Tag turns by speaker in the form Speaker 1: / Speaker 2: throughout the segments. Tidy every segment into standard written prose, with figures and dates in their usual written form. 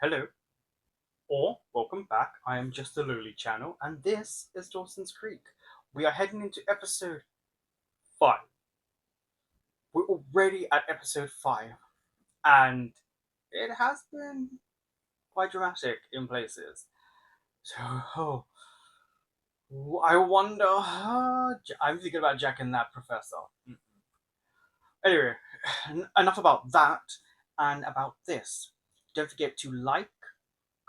Speaker 1: Hello, or welcome back. I am Justalowly channel, and this is Dawson's Creek. We are heading into episode 5. We're already at episode 5, and it has been quite dramatic in places. So, I wonder. I'm thinking about Jack and that professor. Anyway, enough about that and about this. Don't forget to like,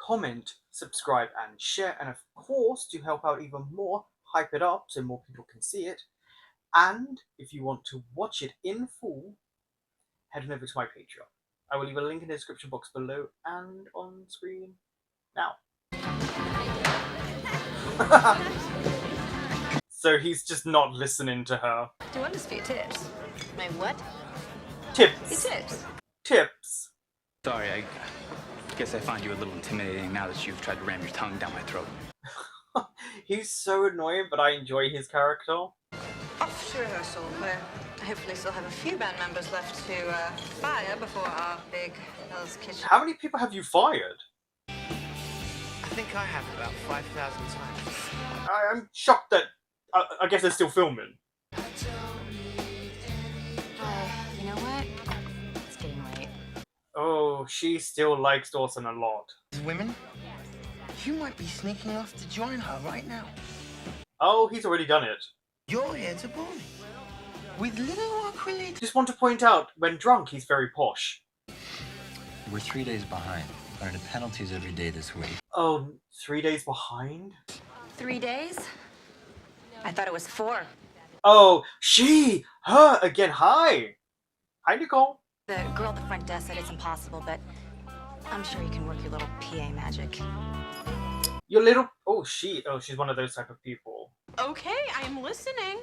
Speaker 1: comment, subscribe, and share. And of course, to help out even more, hype it up so more people can see it. And if you want to watch it in full, head on over to my Patreon. I will leave a link in the description box below and on screen now. So he's just not listening to her.
Speaker 2: Do you want us for your tips? My what?
Speaker 1: Tips.
Speaker 2: Your tips.
Speaker 1: Tips.
Speaker 3: Sorry, I guess I find you a little intimidating now that you've tried to ram your tongue down my throat.
Speaker 1: He's so annoying, but I enjoy his character.
Speaker 2: Off to rehearsal, where I hopefully still have a few band members left to fire before our big Hell's Kitchen.
Speaker 1: How many people have you fired?
Speaker 4: I think I have about 5,000 times.
Speaker 1: I'm shocked that I guess they're still filming.
Speaker 2: You know what? It's getting late.
Speaker 1: Oh, she still likes Dawson a lot.
Speaker 4: Women, you might be sneaking off to join her right now.
Speaker 1: Oh, he's already done it.
Speaker 4: You're here to bore me. With little work related.
Speaker 1: Just want to point out, when drunk, he's very posh.
Speaker 5: We're 3 days behind. Learning penalties every day this week.
Speaker 1: Oh, 3 days behind?
Speaker 2: 3 days? I thought it was 4.
Speaker 1: Oh, her again. Hi, Nicole.
Speaker 2: The girl at the front desk said it's impossible, but I'm sure you can work your little PA magic.
Speaker 1: Your little. She's one of those type of people.
Speaker 6: Okay, I'm listening.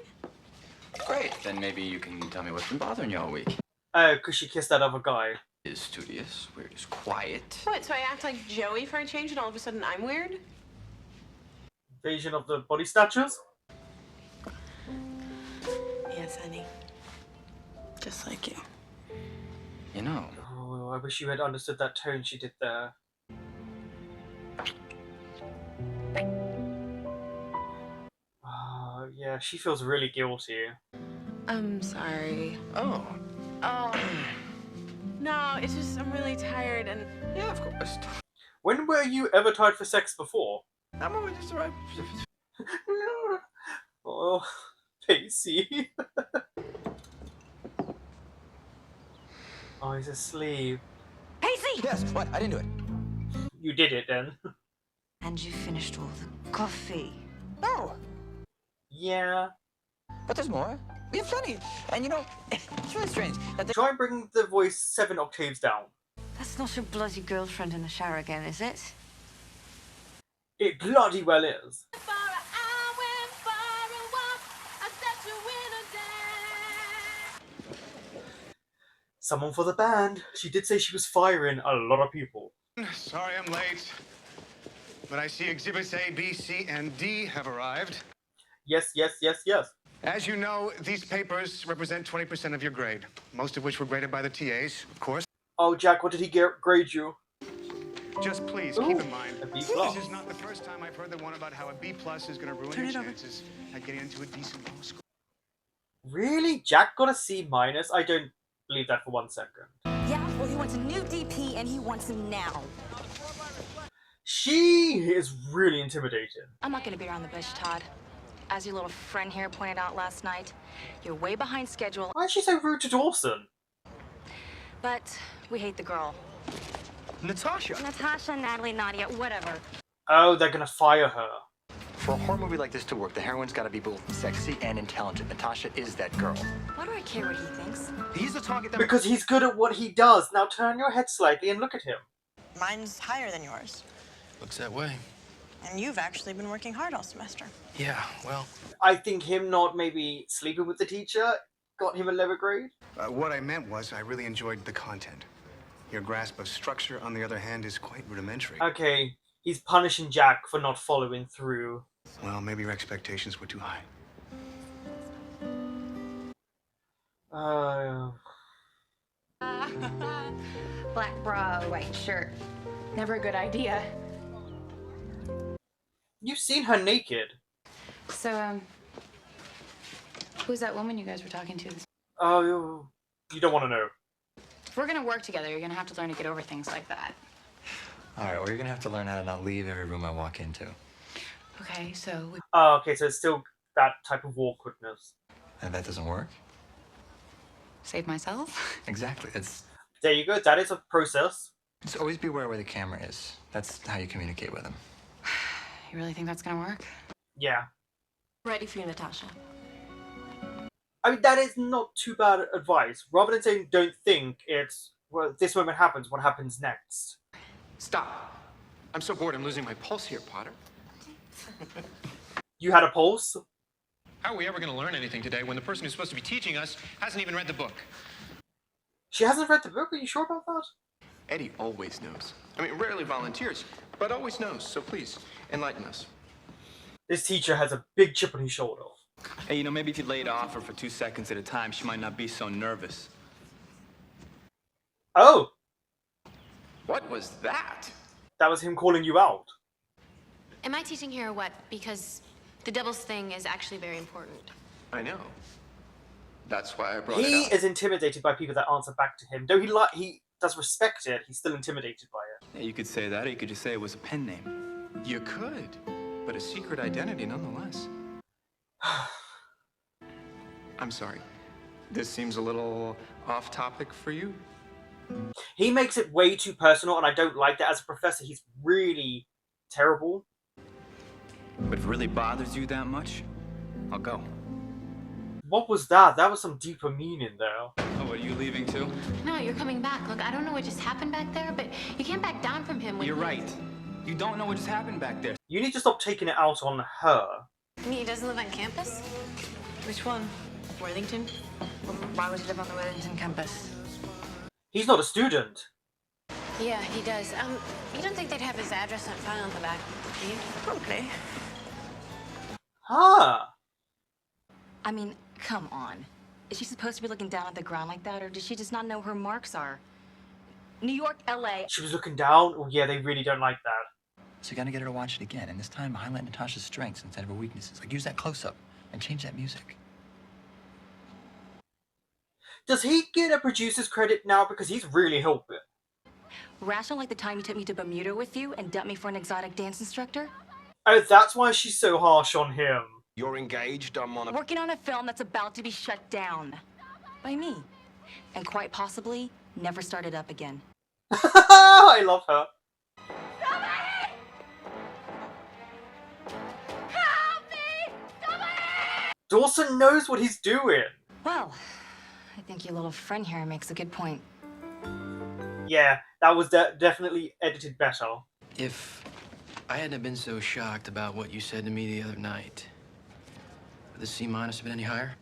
Speaker 3: Great, then maybe you can tell me what's been bothering you all week.
Speaker 1: Cause she kissed that other guy.
Speaker 3: Is studious, we're just quiet.
Speaker 6: What, so I act like Joey for a change and all of a sudden I'm weird?
Speaker 1: Invasion of the body snatchers.
Speaker 6: Yes, honey. Just like you.
Speaker 3: You know,
Speaker 1: Oh, I wish you had understood that tone she did there. Yeah, she feels really guilty.
Speaker 6: I'm sorry.
Speaker 4: Oh.
Speaker 6: Oh. No, it's just I'm really tired and...
Speaker 4: Yeah, of course.
Speaker 1: When were you ever tired for sex before?
Speaker 4: I'm only just arrived.
Speaker 1: Oh, Pacey. Oh, he's asleep.
Speaker 2: Pacey!
Speaker 5: Yes, what? I didn't do it.
Speaker 1: You did it then.
Speaker 2: And you finished all the coffee.
Speaker 5: No,
Speaker 1: Yeah.
Speaker 5: but there's more. We have plenty. And you know, it's really strange that they...
Speaker 1: Try and bring the voice 7 octaves down.
Speaker 2: That's not your bloody girlfriend in the shower again, is it?
Speaker 1: It bloody well is. Someone for the band. She did say she was firing a lot of people.
Speaker 7: Sorry I'm late, but I see exhibits A, B, C, and D have arrived.
Speaker 1: Yes, yes, yes, yes.
Speaker 7: As you know, these papers represent 20% of your grade, most of which were graded by the TAs, of course.
Speaker 1: Oh, Jack, what did he grade you?
Speaker 7: Just please
Speaker 1: Ooh,
Speaker 7: keep in mind,
Speaker 1: a B+.
Speaker 7: this is not the first time I've heard the one about how a B+ is going to ruin your chances at getting into a decent law school.
Speaker 1: Really? Jack got a C-? I don't believe that for 1 second.
Speaker 2: Yeah, well, he wants a new DP and he wants him now.
Speaker 1: She is really intimidating.
Speaker 2: I'm not gonna beat around the bush, Todd. As your little friend here pointed out last night, you're way behind schedule,
Speaker 1: Why is she so rude to Dawson?
Speaker 2: but we hate the girl.
Speaker 5: Natasha.
Speaker 2: Natasha, Natalie, Nadia, whatever.
Speaker 1: Oh, they're gonna fire her.
Speaker 5: For a horror movie like this to work, the heroine's got to be both sexy and intelligent. Natasha is that girl.
Speaker 2: Why do I care what he thinks?
Speaker 5: He's the target that...
Speaker 1: Because he's good at what he does. Now turn your head slightly and look at him.
Speaker 8: Mine's higher than yours.
Speaker 4: Looks that way.
Speaker 8: And you've actually been working hard all semester.
Speaker 4: Yeah, well.
Speaker 1: I think him not maybe sleeping with the teacher got him a lower grade.
Speaker 7: What I meant was I really enjoyed the content. Your grasp of structure, on the other hand, is quite rudimentary.
Speaker 1: Okay, he's punishing Jack for not following through.
Speaker 7: Well, maybe your expectations were too high.
Speaker 2: Black bra, white shirt.
Speaker 9: Never a good idea.
Speaker 1: You've seen her naked.
Speaker 9: So, who's that woman you guys were talking to?
Speaker 1: Oh, you don't want to know.
Speaker 9: If we're gonna work together, you're gonna have to learn to get over things like that.
Speaker 5: All right, well, you're gonna have to learn how to not leave every room I walk into.
Speaker 9: Okay, so
Speaker 1: Oh, okay, so it's still that type of awkwardness.
Speaker 5: And that doesn't work?
Speaker 9: save myself.
Speaker 5: Exactly. It's
Speaker 1: There you go. That is a process.
Speaker 5: just always be aware where the camera is. That's how you communicate with them.
Speaker 9: You really think that's gonna work?
Speaker 1: Yeah.
Speaker 6: Ready for you, Natasha.
Speaker 1: I mean, that is not too bad advice. Rather than saying don't think, it's, well, this moment happens, what happens next?
Speaker 10: Stop. I'm so bored I'm losing my pulse here, Potter.
Speaker 1: You had a pulse?
Speaker 10: How are we ever going to learn anything today when the person who's supposed to be teaching us hasn't even read the book?
Speaker 1: She hasn't read the book? Are you sure about that?
Speaker 10: Eddie always knows. I mean, rarely volunteers, but always knows. So please, enlighten us.
Speaker 1: This teacher has a big chip on his shoulder.
Speaker 3: Hey, you know, maybe if you laid off her for 2 seconds at a time, she might not be so nervous.
Speaker 1: Oh!
Speaker 10: What was that?
Speaker 1: That was him calling you out.
Speaker 11: Am I teaching here or what? Because the doubles thing is actually very important.
Speaker 10: I know. That's why I brought
Speaker 1: He
Speaker 10: it up.
Speaker 1: is intimidated by people that answer back to him. Though he does respect it, he's still intimidated by it.
Speaker 3: Yeah, you could say that, or you could just say it was a pen name.
Speaker 10: You could, but a secret identity nonetheless. I'm sorry. This seems a little off topic for you?
Speaker 1: He makes it way too personal, and I don't like that. As a professor, he's really terrible.
Speaker 3: But if it really bothers you that much, I'll go.
Speaker 1: What was that? That was some deeper meaning there.
Speaker 3: Oh, what, are you leaving too?
Speaker 11: No, you're coming back. Look, I don't know what just happened back there, but you can't back down from him when
Speaker 3: You're right. You don't know what just happened back there.
Speaker 1: You need to stop taking it out on her.
Speaker 11: He doesn't live on campus?
Speaker 8: Which one?
Speaker 2: Worthington? Why would you live on the Worthington campus?
Speaker 1: He's not a student.
Speaker 11: Yeah, he does. You don't think they'd have his address on file on the back, do you?
Speaker 8: Probably.
Speaker 1: Huh.
Speaker 12: I mean, come on. Is she supposed to be looking down at the ground like that, or does she just not know where her marks are? New York, LA.
Speaker 1: She was looking down? Oh yeah, they really don't like that.
Speaker 5: So you gotta get her to watch it again, and this time highlight Natasha's strengths instead of her weaknesses. Like, use that close-up and change that music.
Speaker 1: Does he get a producer's credit now? Because he's really helping.
Speaker 12: Rational like the time you took me to Bermuda with you and dumped me for an exotic dance instructor?
Speaker 1: Oh, that's why she's so harsh on him.
Speaker 10: You're engaged, I'm on a...
Speaker 12: Working on a film that's about to be shut down. By me. And quite possibly, never started up again.
Speaker 1: I love her.
Speaker 12: Help me!
Speaker 1: Dawson knows what he's doing.
Speaker 12: Well, I think your little friend here makes a good point.
Speaker 1: Yeah, that was definitely edited better.
Speaker 13: If I hadn't have been so shocked about what you said to me the other night, would the C- have been any higher?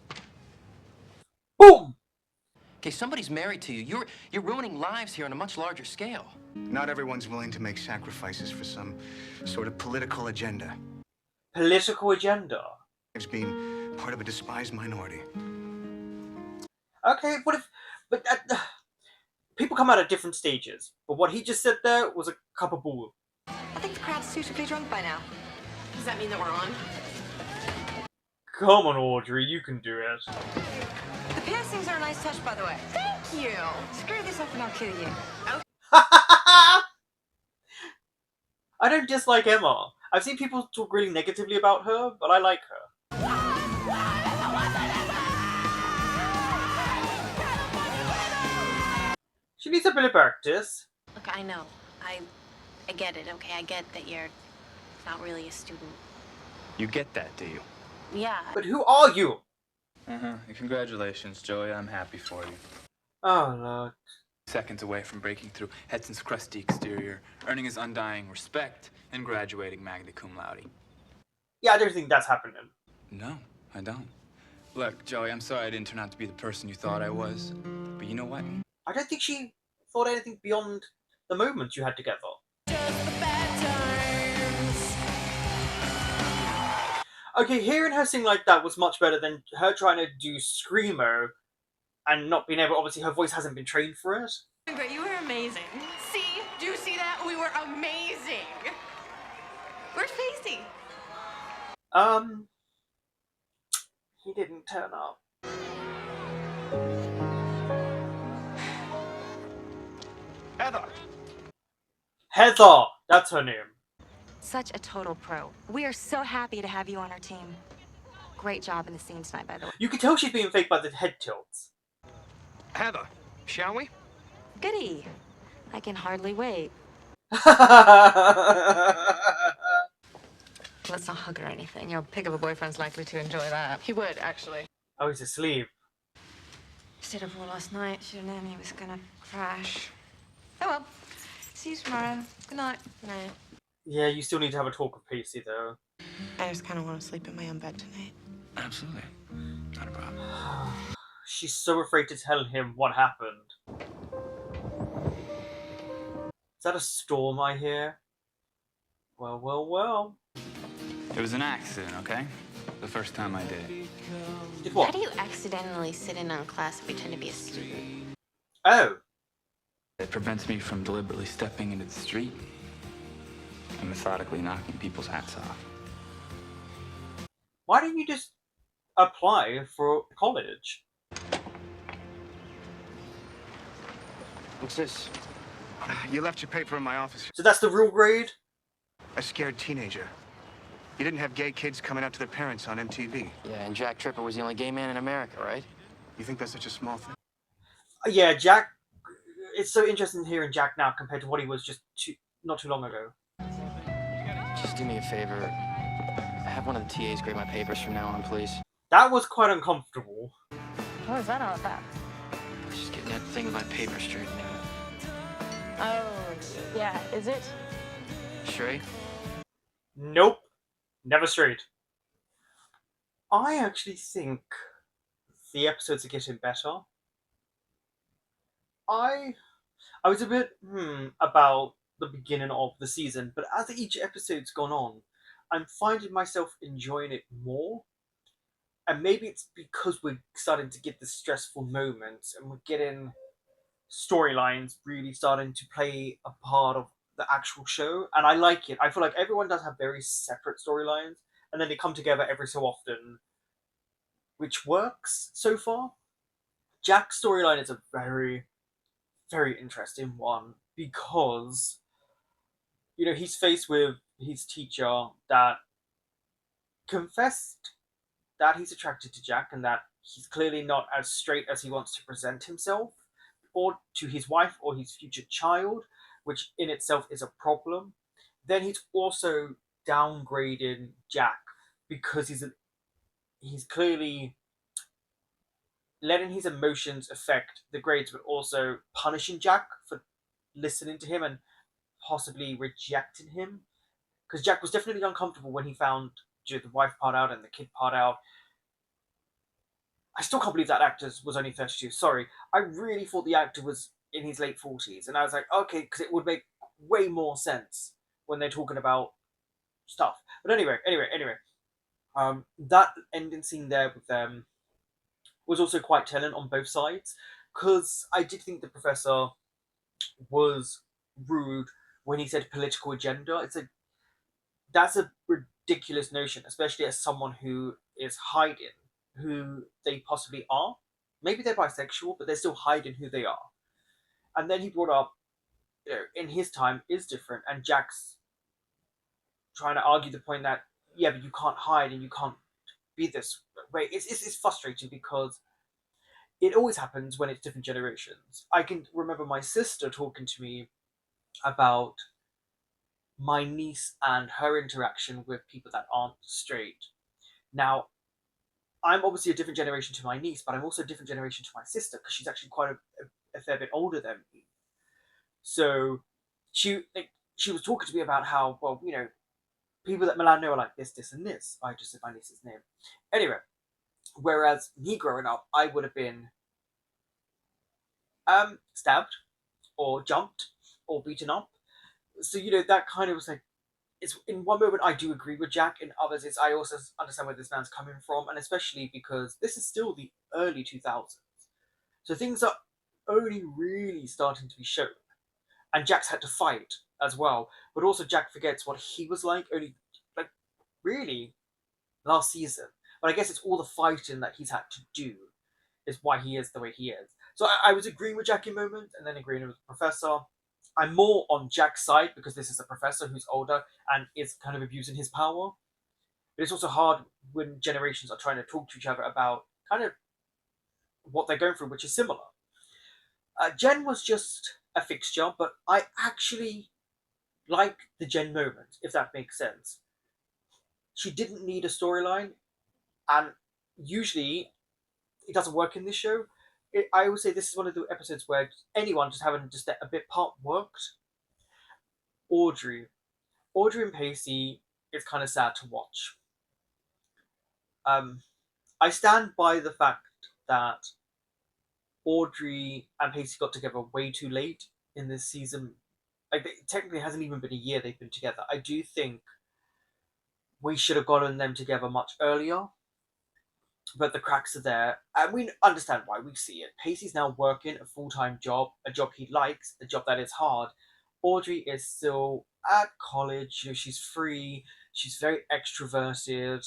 Speaker 1: Boom!
Speaker 13: Okay, somebody's married to you. You're ruining lives here on a much larger scale.
Speaker 7: Not everyone's willing to make sacrifices for some sort of political agenda.
Speaker 1: Political agenda?
Speaker 7: As being part of a despised minority.
Speaker 1: Okay, what if... But people come out at different stages. But what he just said there was a cup of bull.
Speaker 2: I think the crowd's suitably drunk by now.
Speaker 6: Does that mean that we're on?
Speaker 1: Come on, Audrey, you can do it.
Speaker 2: The piercings are a nice touch, by the way.
Speaker 6: Thank you.
Speaker 2: Screw this up and I'll kill you.
Speaker 1: I don't dislike Emma. I've seen people talk really negatively about her, but I like her. She needs a bit of practice.
Speaker 11: Look, I know. I get it, okay? I get that you're not really a student.
Speaker 3: You get that, do you?
Speaker 11: Yeah.
Speaker 1: But who are you?
Speaker 3: Uh-huh. Congratulations, Joey. I'm happy for you.
Speaker 1: Oh, look.
Speaker 3: Seconds away from breaking through Hedson's crusty exterior, earning his undying respect, and graduating magna cum laude.
Speaker 1: Yeah, I don't think that's happening.
Speaker 3: No, I don't. Look, Joey, I'm sorry I didn't turn out to be the person you thought I was. But you know what?
Speaker 1: I don't think she thought anything beyond the moments you had together. Okay, hearing her sing like that was much better than her trying to do Screamo and not being able... Obviously, her voice hasn't been trained for it.
Speaker 6: Great, you were amazing. See? Do you see that? We were Where's Pacey?
Speaker 1: He didn't turn up.
Speaker 10: Heather!
Speaker 1: Heather! That's her name.
Speaker 12: Such a total pro. We are so happy to have you on our team. Great job in the scene tonight, by the way.
Speaker 1: You can tell she's being faked by the head tilts.
Speaker 10: Heather, shall we?
Speaker 12: Goody. I can hardly wait.
Speaker 2: Let's not hug or anything. Your pick of a boyfriend's likely to enjoy that.
Speaker 6: He would, actually.
Speaker 1: Oh, he's asleep.
Speaker 2: Stayed up all last night. Should have known he was gonna crash. Oh well. See you tomorrow. Good night. Night.
Speaker 1: Yeah, you still need to have a talk with Pacey, though.
Speaker 8: I just kind of want to sleep in my own bed tonight.
Speaker 3: Absolutely. Not a problem.
Speaker 1: She's so afraid to tell him what happened. Is that a storm I hear? Well, well, well.
Speaker 3: It was an accident, okay? The first time I did it.
Speaker 1: Did what?
Speaker 11: How do you accidentally sit in on class and pretend to be a student?
Speaker 1: Oh.
Speaker 3: It prevents me from deliberately stepping into the street and methodically knocking people's hats off.
Speaker 1: Why didn't you just apply for college?
Speaker 7: What's this? You left your paper in my office.
Speaker 1: So that's the real grade?
Speaker 7: A scared teenager. You didn't have gay kids coming out to their parents on MTV.
Speaker 13: Yeah, and Jack Tripper was the only gay man in America, right?
Speaker 7: You think that's such a small thing?
Speaker 1: Yeah, Jack. It's so interesting hearing Jack now compared to what he was just not too long ago.
Speaker 13: Just do me a favor. Have one of the TAs grade my papers from now on, please.
Speaker 1: That was quite uncomfortable.
Speaker 2: What was that all about?
Speaker 13: Just getting that thing of my paper straightened out.
Speaker 6: Oh, yeah, is it?
Speaker 13: Straight?
Speaker 1: Nope. Never straight. I actually think the episodes are getting better. I was a bit about the beginning of the season, but as each episode's gone on, I'm finding myself enjoying it more. And maybe it's because we're starting to get the stressful moments and we're getting storylines really starting to play a part of the actual show. And I like it. I feel like everyone does have very separate storylines and then they come together every so often, which works so far. Jack's storyline is a very, very interesting one because, you know, he's faced with his teacher that confessed that he's attracted to Jack and that he's clearly not as straight as he wants to present himself, or to his wife or his future child, which in itself is a problem. Then he's also downgrading Jack because he's clearly letting his emotions affect the grades, but also punishing Jack for listening to him and possibly rejecting him. Because Jack was definitely uncomfortable when he found the wife part out and the kid part out. I still can't believe that actor was only 32. Sorry. I really thought the actor was in his late 40s. And I was like, okay, because it would make way more sense when they're talking about stuff. But anyway. That ending scene there with them was also quite telling on both sides. Because I did think the professor was rude when he said political agenda. That's a ridiculous notion, especially as someone who is hiding who they possibly are. Maybe they're bisexual, but they're still hiding who they are. And then he brought up, you know, in his time is different, and Jack's trying to argue the point that, yeah, but you can't hide and you can't be this way. It's frustrating because it always happens when it's different generations. I can remember my sister talking to me about my niece and her interaction with people that aren't straight. Now, I'm obviously a different generation to my niece, but I'm also a different generation to my sister because she's actually quite a fair bit older than me. So she was talking to me about how, well, you know, people that Milan know are like this, and this. I just said my niece's name. Anyway, whereas me growing up, I would have been stabbed or jumped or beaten up. So, you know, that kind of was like, it's in one moment I do agree with Jack, in others it's I also understand where this man's coming from, and especially because this is still the early 2000s, so things are only really starting to be shown, and Jack's had to fight as well. But also Jack forgets what he was like only really, last season. But I guess it's all the fighting that he's had to do is why he is the way he is. So I was agreeing with Jack in moments and then agreeing with the professor. I'm more on Jack's side because this is a professor who's older and is kind of abusing his power. But it's also hard when generations are trying to talk to each other about kind of what they're going through, which is similar. Jen was just a fixture, but I actually like the Jen moment, if that makes sense. She didn't need a storyline, and usually it doesn't work in this show. I would say this is one of the episodes where anyone just having just a bit part worked. Audrey, Audrey and Pacey is kind of sad to watch. I stand by the fact that Audrey and Pacey got together way too late in this season. Like, it technically hasn't even been a year they've been together. I do think we should have gotten them together much earlier, but the cracks are there, and we understand why. We see it. Pacey's now working a full-time job, a job he likes, a job that is hard. Audrey is still at college. You know, she's free. She's very extroverted.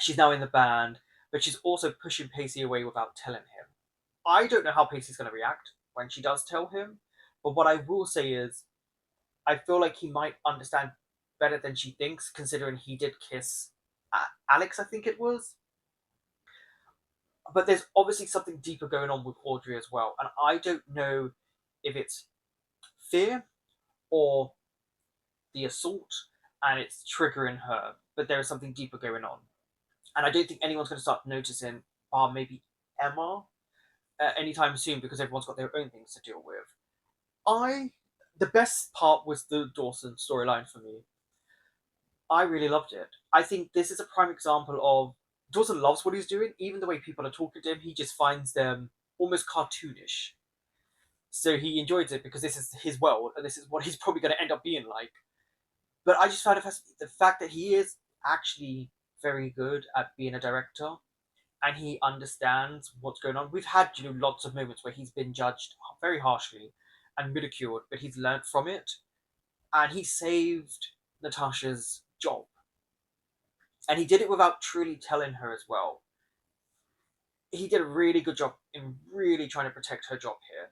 Speaker 1: She's now in the band, but she's also pushing Pacey away without telling him. I don't know how Pacey's going to react when she does tell him, but what I will say is, I feel like he might understand better than she thinks, considering he did kiss Alex, I think it was. But there's obviously something deeper going on with Audrey as well, and I don't know if it's fear or the assault and it's triggering her, but there is something deeper going on. And I don't think anyone's going to start noticing, maybe Emma, anytime soon because everyone's got their own things to deal with. The best part was the Dawson storyline for me. I really loved it. I think this is a prime example of Dawson loves what he's doing. Even the way people are talking to him, he just finds them almost cartoonish. So he enjoys it because this is his world and this is what he's probably going to end up being like. But I just found it fascinating. The fact that he is actually very good at being a director and he understands what's going on. We've had, lots of moments where he's been judged very harshly and ridiculed, but he's learned from it, and he saved Natasha's job. And he did it without truly telling her as well. He did a really good job in really trying to protect her job here,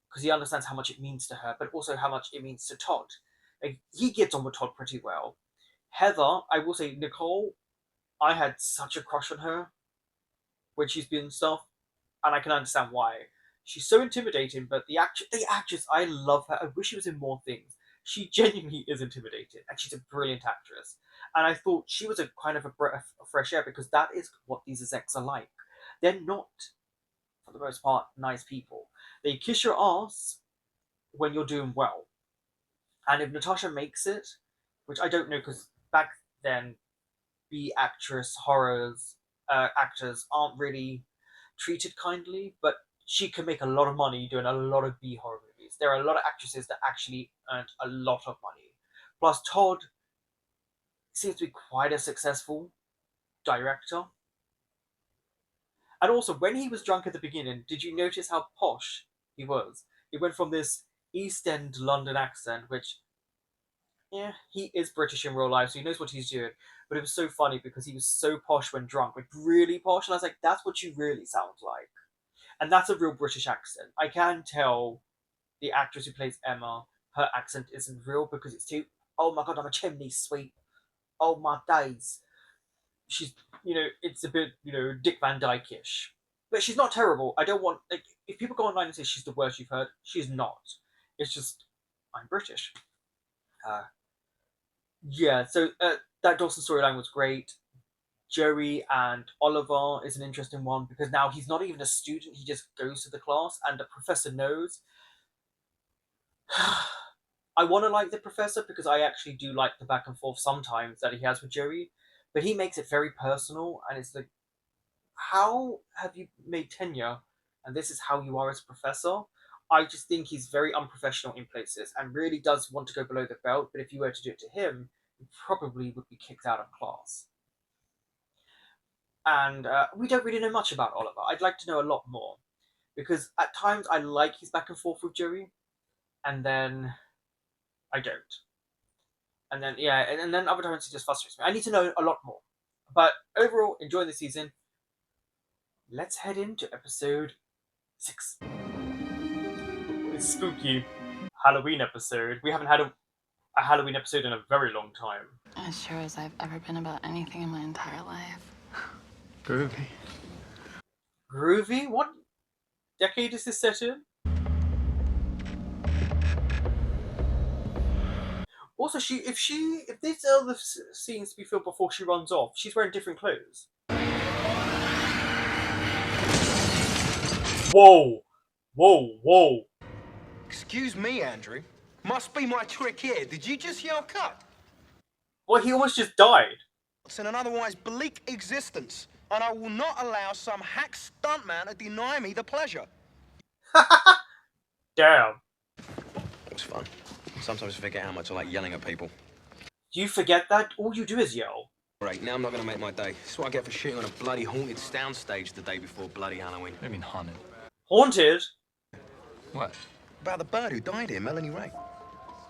Speaker 1: because he understands how much it means to her, but also how much it means to Todd. Like, he gets on with Todd pretty well. Heather, I will say, Nicole, I had such a crush on her when she's been stuff, and I can understand why. She's so intimidating, but the actress, I love her. I wish she was in more things. She genuinely is intimidating, and she's a brilliant actress. And I thought she was a kind of a breath of fresh air because that is what these execs are like. They're not, for the most part, nice people. They kiss your ass when you're doing well. And if Natasha makes it, which I don't know because back then, B actress horrors actors aren't really treated kindly, but she can make a lot of money doing a lot of B horror movies. There are a lot of actresses that actually earned a lot of money. Plus, Todd seems to be quite a successful director. And also, when he was drunk at the beginning, did you notice how posh he was? He went from this East End London accent, which, yeah, he is British in real life, so he knows what he's doing. But it was so funny because he was so posh when drunk, like really posh, and I was like, that's what you really sound like. And that's a real British accent. I can tell the actress who plays Emma, her accent isn't real because it's too, oh my god, I'm a chimney sweep. Oh my days. She's, it's a bit, Dick Van Dyke-ish. But she's not terrible. I don't want, like, if people go online and say she's the worst you've heard, she's not. It's just, I'm British. Yeah, so that Dawson storyline was great. Joey and Oliver is an interesting one because now he's not even a student, he just goes to the class and the professor knows. I want to like the professor because I actually do like the back and forth sometimes that he has with Joey, but he makes it very personal and it's like, how have you made tenure and this is how you are as a professor? I just think he's very unprofessional in places and really does want to go below the belt, but if you were to do it to him, he probably would be kicked out of class. And we don't really know much about Oliver. I'd like to know a lot more because at times I like his back and forth with Joey, and then I don't. And then and then other times it just frustrates me. I need to know a lot more. But overall, enjoying the season. Let's head into episode 6. It's spooky Halloween episode. We haven't had a Halloween episode in a very long time.
Speaker 9: As sure as I've ever been about anything in my entire life.
Speaker 3: Groovy.
Speaker 1: Groovy? What decade is this set in? Also, if these are the scenes to be filmed before she runs off, she's wearing different clothes. Whoa! Whoa, whoa.
Speaker 4: Excuse me, Andrew. Must be my trick here. Did you just yell cut?
Speaker 1: Well, he almost just died.
Speaker 4: It's in an otherwise bleak existence, and I will not allow some hack stuntman to deny me the pleasure.
Speaker 1: Damn.
Speaker 13: It was fun. Sometimes I forget how much I like yelling at people.
Speaker 1: Do you forget that? All you do is yell.
Speaker 13: Right, now I'm not gonna make my day. That's what I get for shooting on a bloody haunted soundstage the day before bloody Halloween.
Speaker 3: What do you mean haunted?
Speaker 1: Haunted?
Speaker 3: What?
Speaker 4: About the bird who died here, Melanie Ray.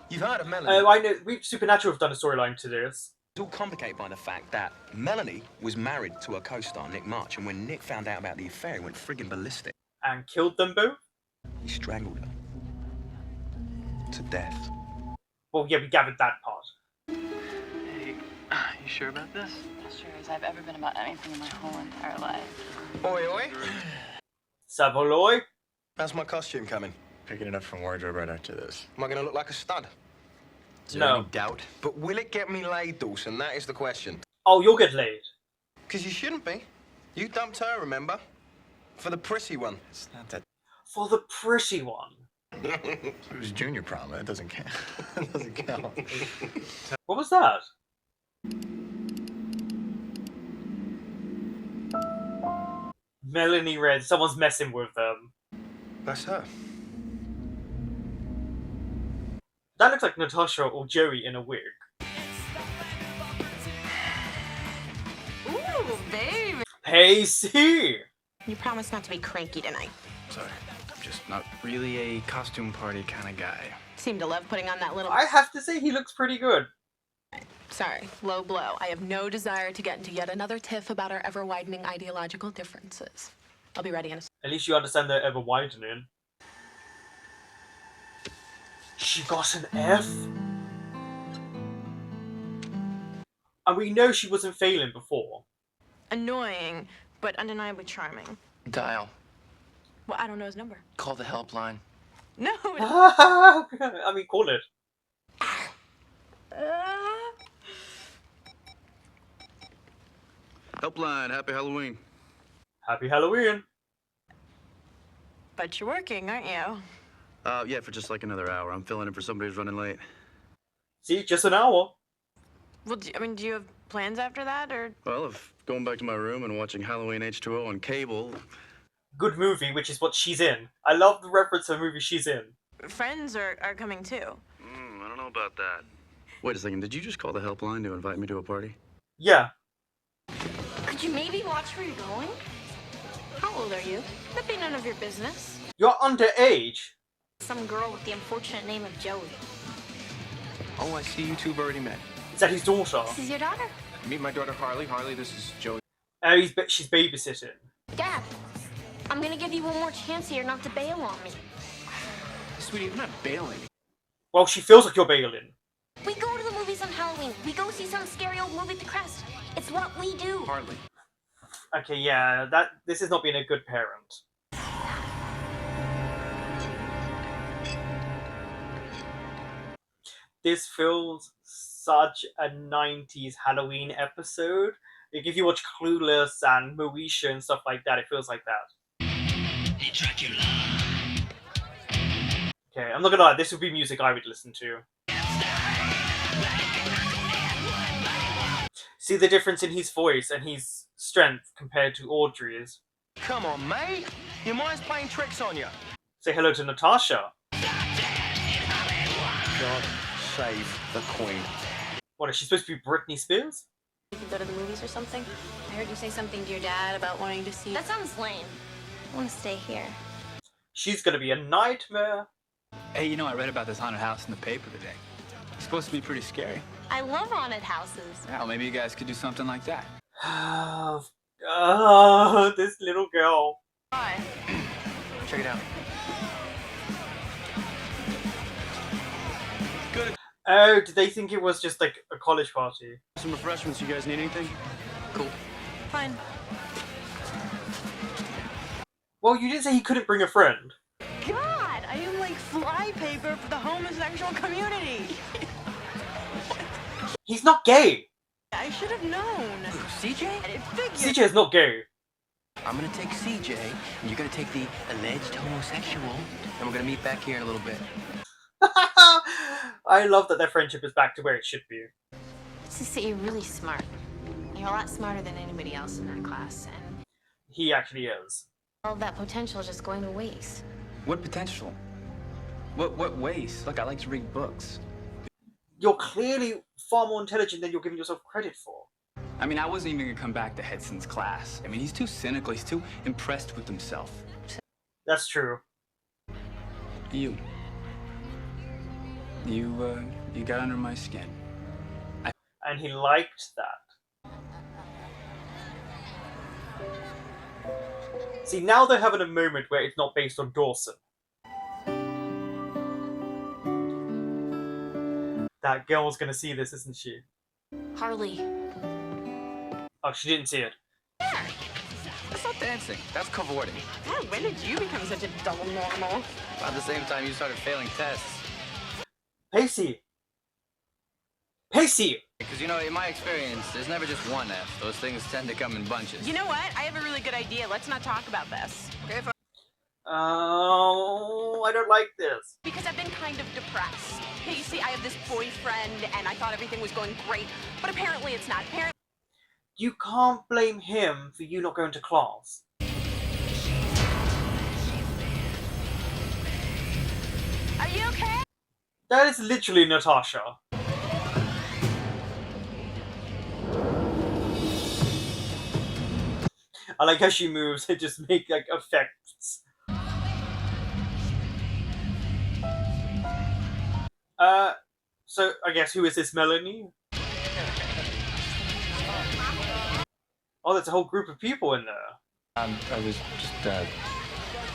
Speaker 4: You've heard of Melanie?
Speaker 1: I know. Supernatural have done a storyline to this.
Speaker 13: It's all complicated by the fact that Melanie was married to her co-star, Nick March, and when Nick found out about the affair, he went friggin' ballistic.
Speaker 1: And killed them both?
Speaker 13: He strangled her. To death.
Speaker 1: Well, yeah, we gathered that part.
Speaker 3: Hey, you sure about this?
Speaker 9: As sure as I've ever been about anything in my whole entire life.
Speaker 4: Oi, oi.
Speaker 1: Savaloy?
Speaker 4: How's my costume coming?
Speaker 5: Picking it up from wardrobe right after this.
Speaker 4: Am I going to look like a stud?
Speaker 13: Is there
Speaker 1: No.
Speaker 13: any doubt?
Speaker 4: But will it get me laid, Dawson? That is the question.
Speaker 1: Oh, you'll get laid.
Speaker 4: Because you shouldn't be. You dumped her, remember? For the prissy one.
Speaker 5: It's not that.
Speaker 1: For the pretty one.
Speaker 5: It was junior prom. That doesn't count. That doesn't count.
Speaker 1: What was that? Melanie Red. Someone's messing with them.
Speaker 4: That's her.
Speaker 1: That looks like Natasha or Joey in a wig.
Speaker 6: Ooh, baby.
Speaker 1: Hey, see!
Speaker 8: You promised not to be cranky tonight.
Speaker 3: Sorry, I'm just not really a costume party kind of guy.
Speaker 8: Seem to love putting on that little...
Speaker 1: I have to say, he looks pretty good.
Speaker 8: Sorry, low blow. I have no desire to get into yet another tiff about our ever-widening ideological differences. I'll be ready in a...
Speaker 1: At least you understand they're ever widening. She got an F? And we know she wasn't failing before.
Speaker 6: Annoying, but undeniably charming.
Speaker 13: Dial.
Speaker 6: Well, I don't know his number.
Speaker 13: Call the helpline.
Speaker 6: No.
Speaker 1: I mean, call it.
Speaker 3: Helpline, happy Halloween.
Speaker 1: Happy Halloween.
Speaker 6: But you're working, aren't you?
Speaker 3: Yeah, for just like another hour. I'm filling in for somebody who's running late.
Speaker 1: See, just an hour.
Speaker 6: Well, do you have plans after that, or?
Speaker 3: Well, if going back to my room and watching Halloween H2O on cable.
Speaker 1: Good movie, which is what she's in. I love the reference to the movie she's in.
Speaker 6: Friends are coming too.
Speaker 3: I don't know about that. Wait a second, did you just call the helpline to invite me to a party?
Speaker 1: Yeah.
Speaker 11: Could you maybe watch where you're going?
Speaker 6: How old are you? That'd be none of your business.
Speaker 1: You're underage.
Speaker 11: Some girl with the unfortunate name of Joey.
Speaker 13: Oh, I see you two have already met.
Speaker 1: Is that his daughter?
Speaker 11: This is your daughter?
Speaker 13: Meet my daughter Harley. Harley, this is Joey.
Speaker 1: She's babysitting.
Speaker 11: Dad, I'm gonna give you one more chance here not to bail on me.
Speaker 13: Sweetie, I'm not bailing.
Speaker 1: Well, she feels like you're bailing.
Speaker 11: We go to the movies on Halloween. We go see some scary old movie at the Crest. It's what we do.
Speaker 13: Harley.
Speaker 1: Okay, yeah, this is not being a good parent. This feels such a 90s Halloween episode. Like, if you watch Clueless and Moesha and stuff like that, it feels like that. Okay, I'm not gonna lie, this would be music I would listen to. See the difference in his voice and his strength compared to Audrey's.
Speaker 4: Come on, mate. Your mind's playing tricks on you.
Speaker 1: Say hello to Natasha.
Speaker 4: God save the Queen.
Speaker 1: What, is she supposed to be Britney Spears?
Speaker 11: We could go to the movies or something.
Speaker 2: I heard you say something to your dad about wanting to see...
Speaker 11: That sounds lame. I want to stay here.
Speaker 1: She's gonna be a nightmare.
Speaker 3: Hey, you know, I read about this haunted house in the paper today. It's supposed to be pretty scary.
Speaker 11: I love haunted houses.
Speaker 3: Well, maybe you guys could do something like that.
Speaker 1: Oh, this little girl.
Speaker 6: Why?
Speaker 13: Check it out.
Speaker 1: Oh, did they think it was just like a college party?
Speaker 14: Some refreshments. You guys need anything?
Speaker 13: Cool.
Speaker 6: Fine.
Speaker 1: Well, you didn't say he couldn't bring a friend.
Speaker 6: God, I am like flypaper for the homosexual community.
Speaker 1: He's not gay.
Speaker 6: I should have known.
Speaker 13: CJ?
Speaker 6: It figured.
Speaker 1: CJ is not gay.
Speaker 13: I'm gonna take CJ, and you're gonna take the alleged homosexual, and we're gonna meet back here in a little bit.
Speaker 1: I love that their friendship is back to where it should be.
Speaker 11: It's just that you're really smart. You're a lot smarter than anybody else in that class, and
Speaker 1: He actually is.
Speaker 11: all of that potential is just going to waste.
Speaker 3: What potential? What waste? Look, I like to read books.
Speaker 1: You're clearly far more intelligent than you're giving yourself credit for.
Speaker 3: I mean, I wasn't even gonna come back to Hedson's class. I mean, he's too cynical. He's too impressed with himself.
Speaker 1: That's true.
Speaker 3: You got under my skin.
Speaker 1: And he liked that. See, now they're having a moment where it's not based on Dawson. That girl's gonna see this, isn't she?
Speaker 11: Harley.
Speaker 1: Oh, she didn't see it.
Speaker 13: That's not dancing. That's cavorting.
Speaker 6: God, when did you become such a double normal?
Speaker 13: About the same time you started failing tests.
Speaker 1: Pacey! Pacey!
Speaker 13: Because, you know, in my experience, there's never just one F. Those things tend to come in bunches.
Speaker 6: You know what? I have a really good idea. Let's not talk about this.
Speaker 13: Okay, fine.
Speaker 1: Oh, I don't like this.
Speaker 6: Because I've been kind of depressed. Okay, you see, I have this boyfriend, and I thought everything was going great, but apparently it's not. Apparently.
Speaker 1: You can't blame him for you not going to class.
Speaker 6: Are you okay?
Speaker 1: That is literally Natasha. I like how she moves and just make like effects. So I guess who is this, Melanie? Oh, there's a whole group of people in there.
Speaker 5: I was just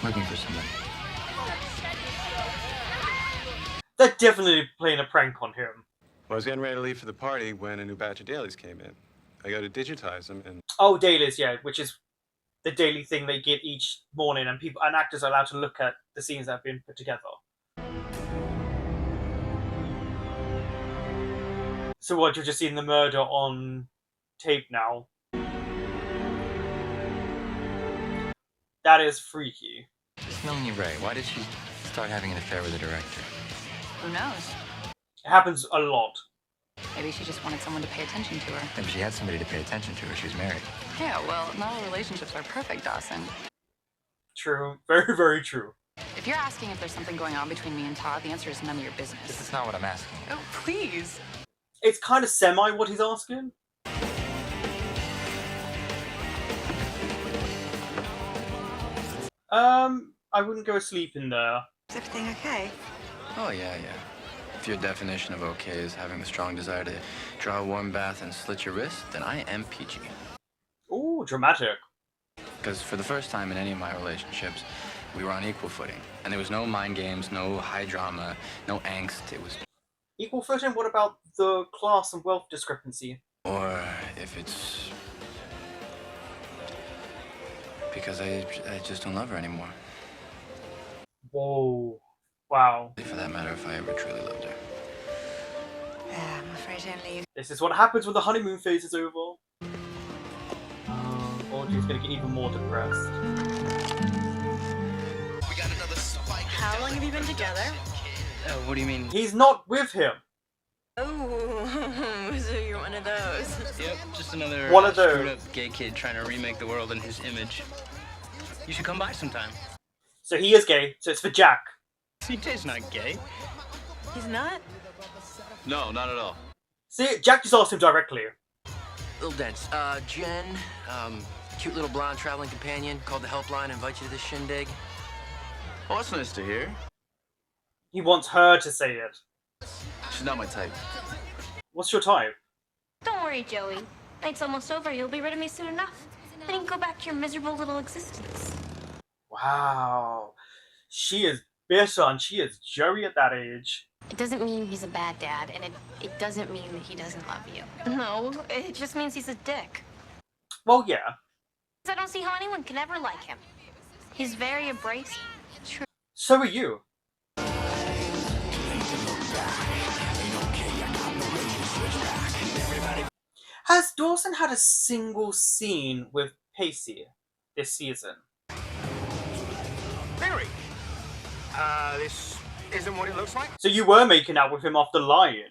Speaker 5: looking for someone.
Speaker 1: They're definitely playing a prank on him.
Speaker 14: Well, I was getting ready to leave for the party when a new batch of dailies came in. I go to digitize them, and
Speaker 1: Oh, dailies, yeah, which is the daily thing they get each morning, and people and actors are allowed to look at the scenes that have been put together. So what, you're just seeing the murder on tape now? That is freaky.
Speaker 5: This Melanie Ray, why did she start having an affair with the director?
Speaker 15: Who knows?
Speaker 1: It happens a lot.
Speaker 15: Maybe she just wanted someone to pay attention to her.
Speaker 5: Maybe she had somebody to pay attention to her. She was married.
Speaker 15: Yeah, well, not all relationships are perfect, Dawson.
Speaker 1: True. Very, very true.
Speaker 15: If you're asking if there's something going on between me and Todd, the answer is none of your business.
Speaker 5: This is not what I'm asking.
Speaker 15: Oh, please.
Speaker 1: It's kind of semi what he's asking. I wouldn't go asleep in there.
Speaker 2: Is everything okay?
Speaker 13: Oh, yeah. If your definition of okay is having the strong desire to draw a warm bath and slit your wrist, then I am PG.
Speaker 1: Ooh, dramatic.
Speaker 13: Because for the first time in any of my relationships, we were on equal footing. And there was no mind games, no high drama, no angst. It was...
Speaker 1: Equal footing? What about the class and wealth discrepancy?
Speaker 13: Or if it's... because I just don't love her anymore.
Speaker 1: Whoa. Wow.
Speaker 13: For that matter, if I ever truly loved her.
Speaker 2: Yeah, I'm afraid only you.
Speaker 1: This is what happens when the honeymoon phase is over. Audrey's gonna get even more depressed.
Speaker 6: How long have you been together?
Speaker 13: What do you mean?
Speaker 1: He's not with him.
Speaker 6: Oh, so you're one of those.
Speaker 13: Yep, just another
Speaker 1: One of those.
Speaker 13: screwed up gay kid trying to remake the world in his image. You should come by sometime.
Speaker 1: So he is gay, so it's for Jack.
Speaker 13: CJ's not gay.
Speaker 6: He's not?
Speaker 13: No, not at all.
Speaker 1: See, Jack just asked him directly.
Speaker 13: Little dense. Jen, cute little blonde traveling companion, called the helpline, invite you to this shindig. Oh, that's nice to hear.
Speaker 1: He wants her to say it.
Speaker 13: She's not my type.
Speaker 1: What's your type?
Speaker 11: Don't worry, Joey. Night's almost over. You'll be rid of me soon enough. Then you can go back to your miserable little existence.
Speaker 1: Wow. She is bitter and she is Joey at that age.
Speaker 11: It doesn't mean he's a bad dad, and it doesn't mean that he doesn't love you. No, it just means he's a dick.
Speaker 1: Well, yeah.
Speaker 11: I don't see how anyone can ever like him. He's very abrasive. True.
Speaker 1: So are you. Has Dawson had a single scene with Pacey this season?
Speaker 4: Mary, this isn't what it looks like.
Speaker 1: So you were making out with him off the Lion?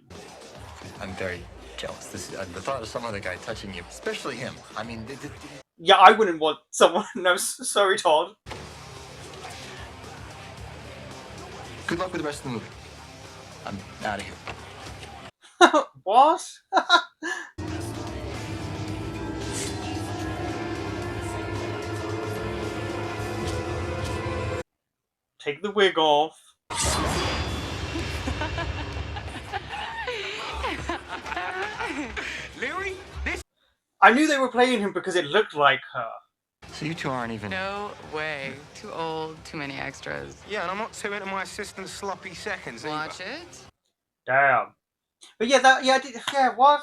Speaker 5: I'm very jealous. The thought of some other guy touching you, especially him. I mean,
Speaker 1: Yeah, I wouldn't want someone. No, sorry, Todd.
Speaker 5: Good luck with the rest of the movie. I'm out of here.
Speaker 1: What? Take the wig off.
Speaker 4: Leary, this.
Speaker 1: I knew they were playing him because it looked like her.
Speaker 5: So you two aren't even.
Speaker 15: No way. Too old, too many extras.
Speaker 4: Yeah, and I'm not too into my assistant's sloppy seconds either.
Speaker 15: Watch it.
Speaker 1: Damn. But yeah, what?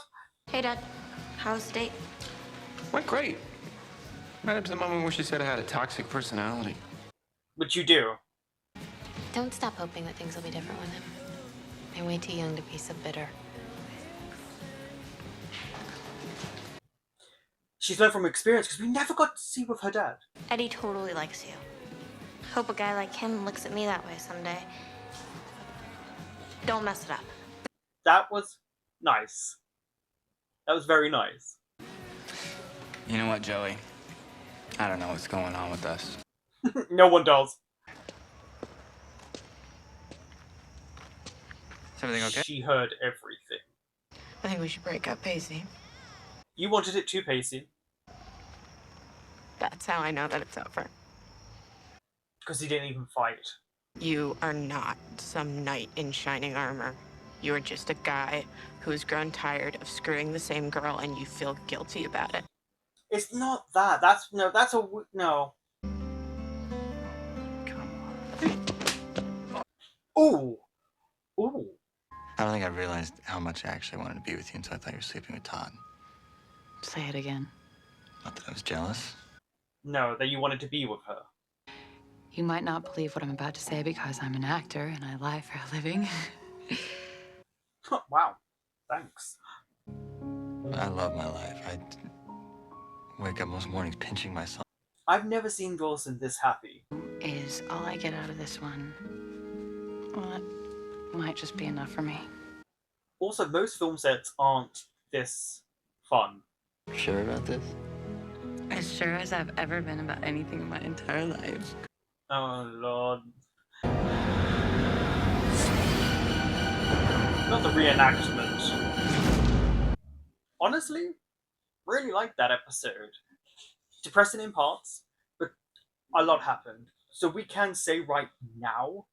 Speaker 11: Hey, Dad. How was the date?
Speaker 10: Went great. Right up to the moment where she said I had a toxic personality.
Speaker 1: But you do.
Speaker 8: Don't stop hoping that things will be different with him. You're way too young to be so bitter.
Speaker 1: She's learned from experience because we never got to see with her dad.
Speaker 11: Eddie totally likes you. Hope a guy like him looks at me that way someday. Don't mess it up.
Speaker 1: That was nice. That was very nice.
Speaker 3: You know what, Joey? I don't know what's going on with us.
Speaker 1: No one does.
Speaker 3: Is everything okay?
Speaker 1: She heard everything.
Speaker 8: I think we should break up, Pacey.
Speaker 1: You wanted it too, Pacey.
Speaker 8: That's how I know that it's over.
Speaker 1: Because he didn't even fight.
Speaker 8: You are not some knight in shining armor. You are just a guy who's grown tired of screwing the same girl and you feel guilty about it.
Speaker 1: It's not that. That's a no. Ooh. Ooh.
Speaker 5: I don't think I realized how much I actually wanted to be with you until I thought you were sleeping with Todd.
Speaker 15: Say it again.
Speaker 5: Not that I was jealous.
Speaker 1: No, that you wanted to be with her.
Speaker 15: You might not believe what I'm about to say because I'm an actor and I lie for a living.
Speaker 1: Wow. Thanks.
Speaker 5: I love my life. I wake up most mornings pinching myself.
Speaker 1: I've never seen Dawson this happy.
Speaker 15: Is all I get out of this one. Well, that might just be enough for me.
Speaker 1: Also, most film sets aren't this fun.
Speaker 5: Sure about this?
Speaker 15: As sure as I've ever been about anything in my entire life.
Speaker 1: Oh, Lord. Not the reenactment. Honestly, really liked that episode. Depressing in parts, but a lot happened. So we can say right now,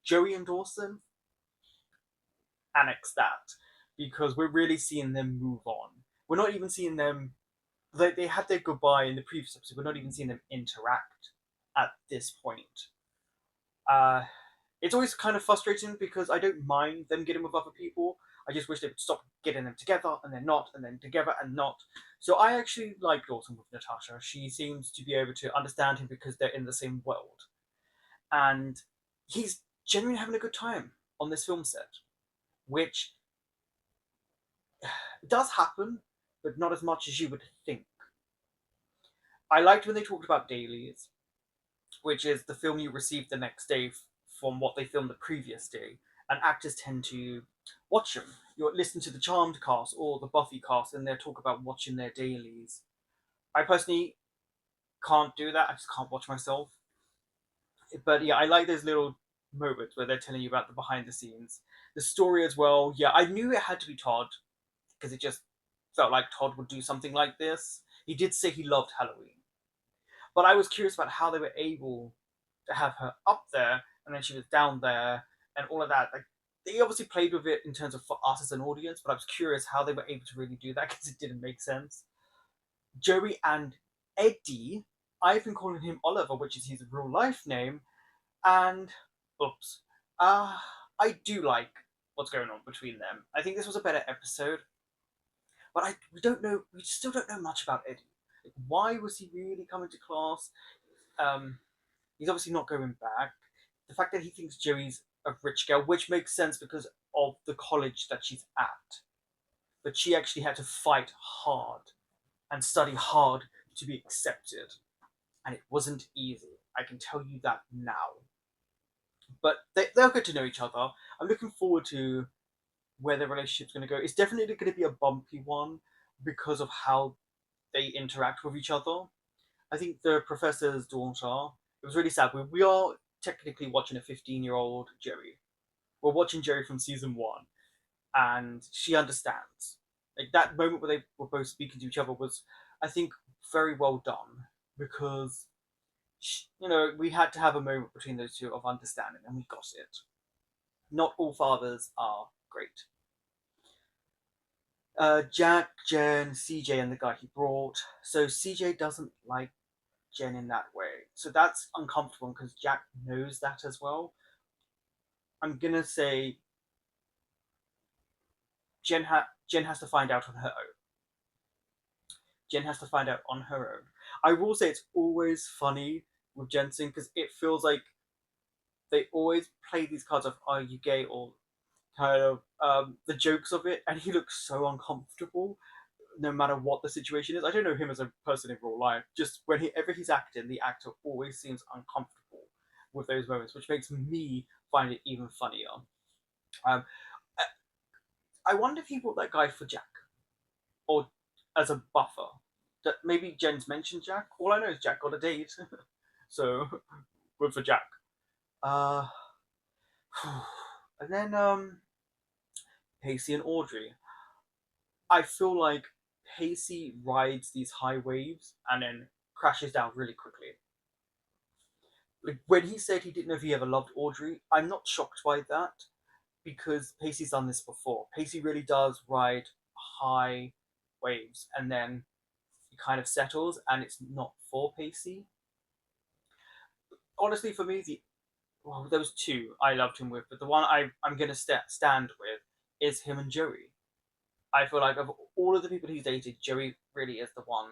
Speaker 1: Joey and Dawson, annex that. Because we're really seeing them move on. We're not even seeing them... They had their goodbye in the previous episode. We're not even seeing them interact at this point. It's always kind of frustrating because I don't mind them getting with other people. I just wish they would stop getting them together and then not, and then together and not. So I actually like Dawson with Natasha. She seems to be able to understand him because they're in the same world. And he's genuinely having a good time on this film set. Which does happen, but not as much as you would think. I liked when they talked about dailies, which is the film you receive the next day from what they filmed the previous day, and actors tend to watch them. You listen to the Charmed cast or the Buffy cast, and they'll talk about watching their dailies. I personally can't do that. I just can't watch myself. But yeah, I like those little moments where they're telling you about the behind the scenes. The story as well. Yeah, I knew it had to be Todd, because it just felt like Todd would do something like this. He did say he loved Halloween. But I was curious about how they were able to have her up there, and then she was down there, and all of that. Like, they obviously played with it in terms of for us as an audience, but I was curious how they were able to really do that because it didn't make sense. Joey and Eddie, I've been calling him Oliver, which is his real life name, and oops, uh, I do like what's going on between them. I think this was a better episode, but we still don't know much about Eddie. Like, why was he really coming to class? He's obviously not going back. The fact that he thinks Joey's a rich girl, which makes sense because of the college that she's at, but she actually had to fight hard and study hard to be accepted, and it wasn't easy. I can tell you that now. But they'll get to know each other. I'm looking forward to where their relationship's going to go. It's definitely going to be a bumpy one because of how they interact with each other. I think the professor's daughter, it was really sad. We are technically watching a 15-year-old Jerry. We're watching Jerry from season one, and she understands. Like that moment where they were both speaking to each other was, I think, very well done because, we had to have a moment between those two of understanding, and we got it. Not all fathers are great. Jack, Jen, CJ, and the guy he brought. So CJ doesn't like Jen in that way. So that's uncomfortable because Jack knows that as well. I'm gonna say Jen has to find out on her own. Jen has to find out on her own. I will say it's always funny with Jensen because it feels like they always play these cards of "Are you gay?" or kind of the jokes of it, and he looks so uncomfortable no matter what the situation is. I don't know him as a person in real life. Just whenever he's acting, the actor always seems uncomfortable with those moments, which makes me find it even funnier. Um, I wonder if he brought that guy for Jack or as a buffer. That maybe Jen's mentioned Jack. All I know is Jack got a date, so good for Jack. Uh, and then Pacey and Audrey. I feel like Pacey rides these high waves and then crashes down really quickly. Like when he said he didn't know if he ever loved Audrey, I'm not shocked by that because Pacey's done this before. Pacey really does ride high waves and then it kind of settles and it's not for Pacey. Honestly, for me, there was two I loved him with, but the one I'm going to stand with is him and Joey. I feel like of all of the people he's dated, Joey really is the one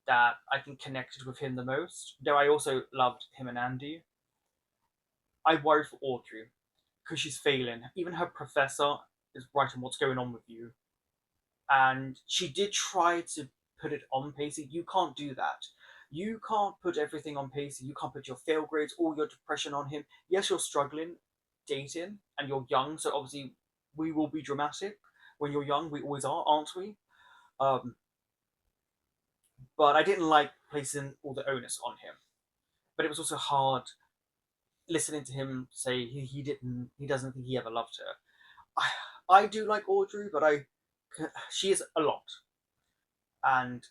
Speaker 1: that I think connected with him the most. Though I also loved him and Andy. I worry for Audrey because she's failing. Even her professor is writing what's going on with you. And she did try to put it on Pacey. You can't do that. You can't put everything on Pacey. You can't put your fail grades, all your depression on him. Yes, you're struggling dating and you're young, so obviously we will be dramatic when you're young. We always are, aren't we? Um, but I didn't like placing all the onus on him. But it was also hard listening to him say he doesn't think he ever loved her. I do like Audrey, but she is a lot, and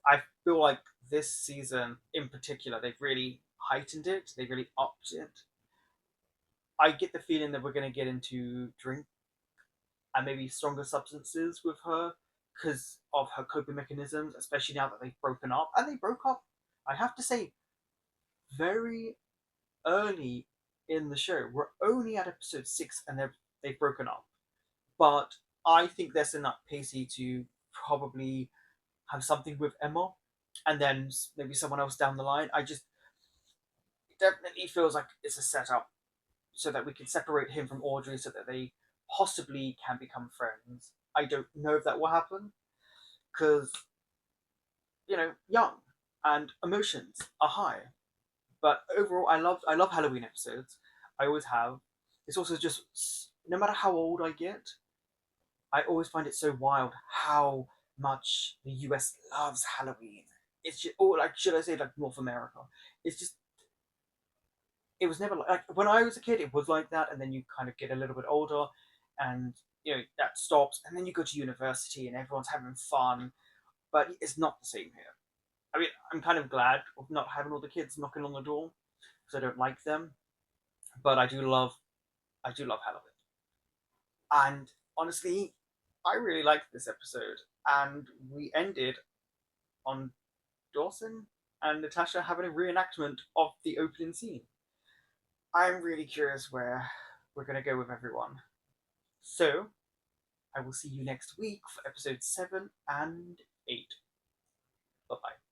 Speaker 1: I feel like this season in particular they've really heightened it. They really upped it. I get the feeling that we're going to get into drink and maybe stronger substances with her because of her coping mechanisms, especially now that they've broken up. And they broke up, I have to say, very early in the show. We're only at episode 6 and they've broken up. But I think there's enough Pacey to probably have something with Emma and then maybe someone else down the line. It definitely feels like it's a setup so that we can separate him from Audrey so that they possibly can become friends. I don't know if that will happen because, young and emotions are high. But overall, I love Halloween episodes. I always have. It's also just no matter how old I get, I always find it so wild how much the US loves Halloween. It's just, or like should I say like North America? It's just it was never like when I was a kid, it was like that, and then you kind of get a little bit older, and that stops, and then you go to university and everyone's having fun, but it's not the same here. I mean, I'm kind of glad of not having all the kids knocking on the door because I don't like them, but I do love Halloween. And honestly, I really liked this episode. And we ended on Dawson and Natasha having a reenactment of the opening scene. I'm really curious where we're going to go with everyone. So, I will see you next week for episode 7 and 8. Bye bye.